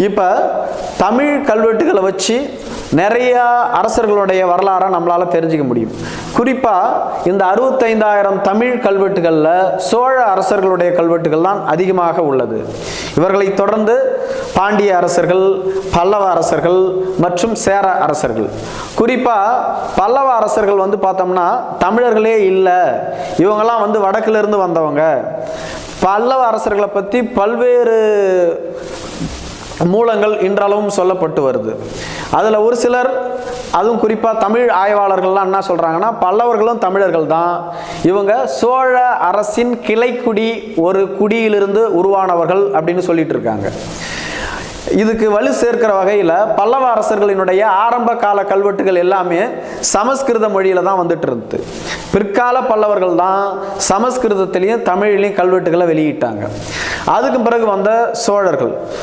இப்போ தமிழ் கல்வெட்டுகளை வச்சு நிறைய அரசர்களுடைய வரலாறை நம்மளால தெரிஞ்சுக்க முடியும். குறிப்பாக இந்த 65,000 தமிழ் கல்வெட்டுகளில் சோழ அரசர்களுடைய கல்வெட்டுகள் தான் அதிகமாக உள்ளது. இவர்களை தொடர்ந்து பாண்டிய அரசர்கள், பல்லவ அரசர்கள் மற்றும் சேர அரசர்கள். குறிப்பாக பல்லவ அரசர்கள் பார்த்தோம்னா தமிழர்களே இல்லை, இவங்கெல்லாம் வடக்கிலிருந்து வந்தவங்க. பல்லவ அரசர்களை பற்றி பல்வேறு மூலங்கள் இன்றளவும் சொல்லப்பட்டு வருது. அதில் ஒரு சிலர், அதுவும் குறிப்பாக தமிழ் ஆய்வாளர்கள்லாம் என்ன சொல்கிறாங்கன்னா, பல்லவர்களும் தமிழர்கள் தான், இவங்க சோழ அரசின் கிளைக்குடி, ஒரு குடியிலிருந்து உருவானவர்கள் அப்படின்னு சொல்லிட்டு இருக்காங்க. இதுக்கு வலு சேர்க்கிற வகையில் பல்லவ அரசர்களினுடைய ஆரம்ப கால கல்வெட்டுகள் எல்லாமே சமஸ்கிருத மொழியில தான் வந்துட்டு இருந்தது. பிற்கால பல்லவர்கள் தான் சமஸ்கிருதத்திலையும் தமிழிலையும் கல்வெட்டுகளை வெளியிட்டாங்க. அதுக்கு பிறகு வந்த சோழர்கள்